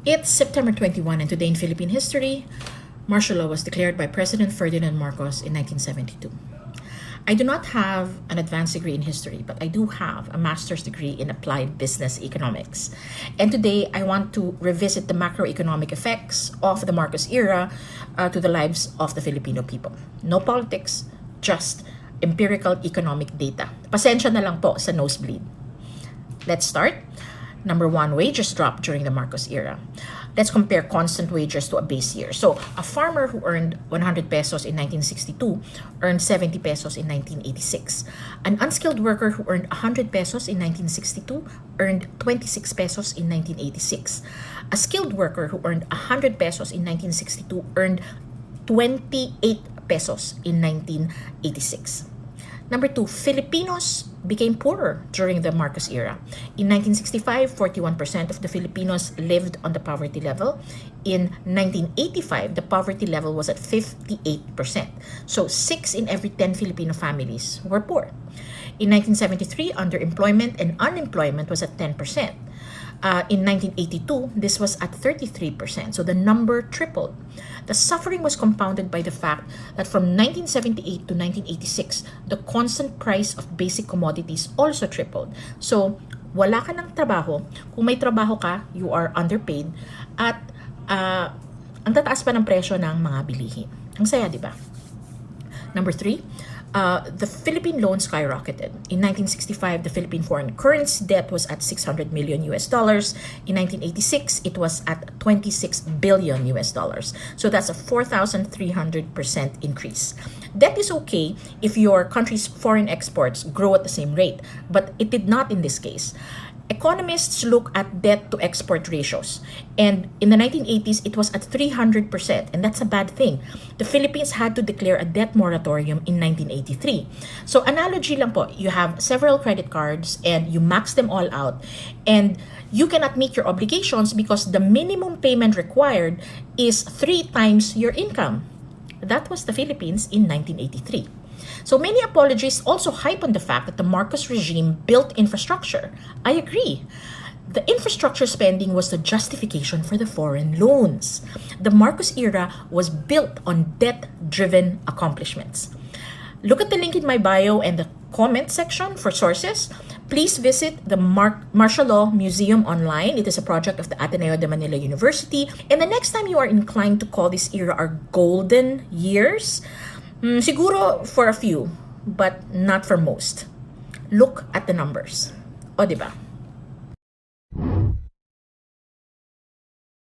It's September 21, and today in Philippine history, martial law was declared by President Ferdinand Marcos in 1972. I do not have an advanced degree in history, but I do have a master's degree in applied business economics. And today, I want to revisit the macroeconomic effects of the Marcos era to the lives of the Filipino people. No politics, just empirical economic data. Pasensya na lang po sa nosebleed. Let's start. Number one, wages dropped during the Marcos era. Let's compare constant wages to a base year. So, a farmer who earned 100 pesos in 1962 earned 70 pesos in 1986. An unskilled worker who earned 100 pesos in 1962 earned 26 pesos in 1986. A skilled worker who earned 100 pesos in 1962 earned 28 pesos in 1986. Number two, Filipinos became poorer during the Marcos era. In 1965, 41% of the Filipinos lived on the poverty level. In 1985, the poverty level was at 58%. So 6 in every 10 Filipino families were poor. In 1973, underemployment and unemployment was at 10%. In 1982, this was at 33%. So the number tripled. The suffering was compounded by the fact that from 1978 to 1986, the constant price of basic commodities also tripled. So, wala ka ng trabaho. Kung may trabaho ka, you are underpaid. At ang tataas pa ng presyo ng mga bilihin. Ang saya, di ba? Number 3, the Philippine loan skyrocketed. In 1965, the Philippine foreign currency debt was at $600 million. In 1986, it was at $26 billion. So that's a 4,300% increase. Debt is okay if your country's foreign exports grow at the same rate, but it did not in this case. Economists look at debt to export ratios, and in the 1980s it was at 300%, and that's a bad thing. The Philippines had to declare a debt moratorium in 1983. So analogy lang po, you have several credit cards and you max them all out, and you cannot meet your obligations because the minimum payment required is 3 times your income. That was the Philippines in 1983. So many apologists also hype on the fact that the Marcos regime built infrastructure. I agree. The infrastructure spending was the justification for the foreign loans. The Marcos era was built on debt-driven accomplishments. Look at the link in my bio and the comment section for sources. Please visit the Martial Law Museum online. It is a project of the Ateneo de Manila University. And the next time you are inclined to call this era our golden years, siguro for a few, but not for most. Look at the numbers. O, diba?